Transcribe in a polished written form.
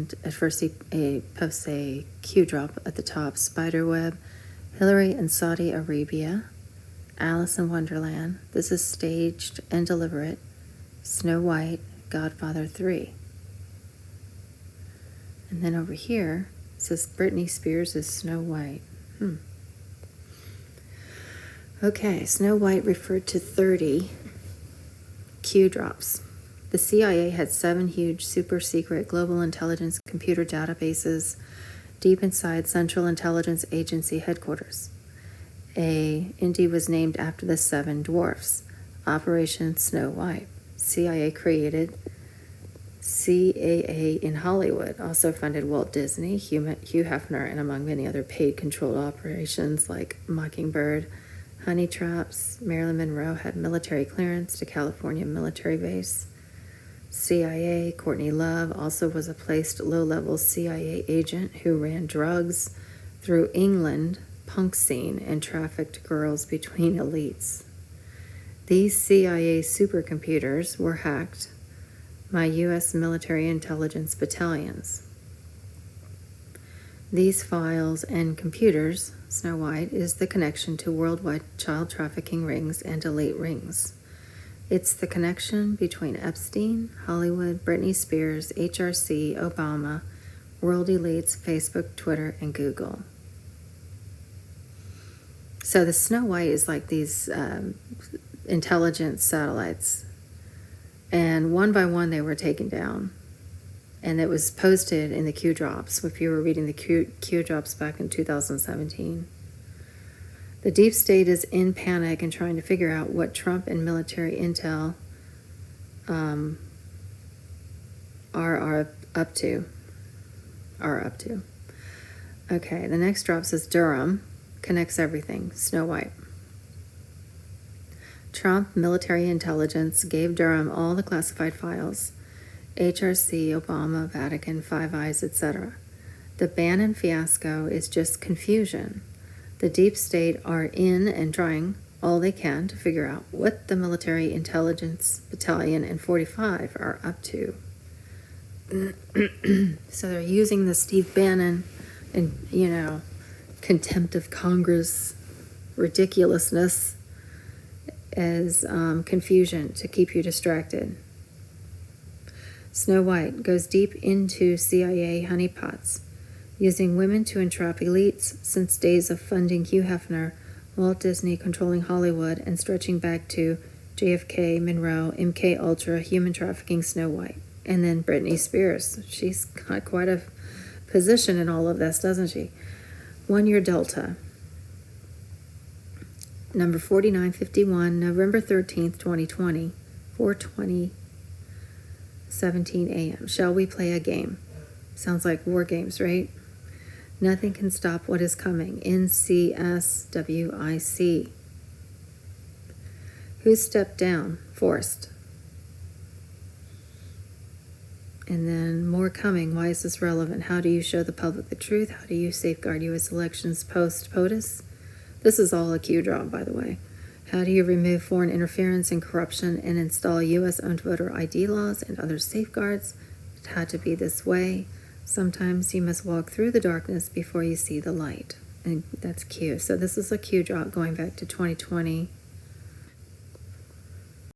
and at first he posts a Q drop at the top: Spiderweb, Hillary in Saudi Arabia, Alice in Wonderland, This is Staged and Deliberate, Snow White, Godfather 3. And then over here it says Britney Spears is Snow White. Okay, Snow White referred to 30 Q drops. The CIA had 7 huge super secret global intelligence computer databases deep inside Central Intelligence Agency headquarters. Indy was named after the 7 dwarfs. Operation Snow White. CIA created CAA in Hollywood, also funded Walt Disney, Hugh Hefner, and among many other paid controlled operations like Mockingbird, Honey Traps. Marilyn Monroe had military clearance to California military base. CIA, Courtney Love also was a placed low-level CIA agent who ran drugs through England punk scene and trafficked girls between elites. These CIA supercomputers were hacked by U.S. military intelligence battalions. These files and computers, Snow White, is the connection to worldwide child trafficking rings and elite rings. It's the connection between Epstein, Hollywood, Britney Spears, HRC, Obama, world elites, Facebook, Twitter, and Google. So the Snow White is like these intelligence satellites. And one by one they were taken down. And it was posted in the Q drops, if you were reading the Q drops back in 2017. The deep state is in panic and trying to figure out what Trump and military intel are up to. Okay, the next drop says Durham connects everything. Snow White. Trump military intelligence gave Durham all the classified files. HRC, Obama, Vatican, Five Eyes, etc. The Bannon fiasco is just confusion. The deep state are in and trying all they can to figure out what the military intelligence battalion and 45 are up to. So they're using the Steve Bannon and, contempt of Congress ridiculousness as confusion to keep you distracted. Snow White goes deep into CIA honeypots, using women to entrap elites since days of funding Hugh Hefner, Walt Disney controlling Hollywood, and stretching back to JFK, Monroe, MK Ultra, human trafficking, Snow White. And then Britney Spears. She's got quite a position in all of this, doesn't she? 1 year Delta. Number 4951, November 13th, 2020, 4:17 a.m. Shall we play a game? Sounds like war games, right? Nothing can stop what is coming. NCSWIC. Who stepped down? Forced. And then more coming. Why is this relevant? How do you show the public the truth? How do you safeguard U.S. elections post-POTUS? This is all a Q drop, by the way. How do you remove foreign interference and corruption and install U.S.-owned voter ID laws and other safeguards? It had to be this way. Sometimes you must walk through the darkness before you see the light. And that's Q. So this is a Q drop going back to 2020.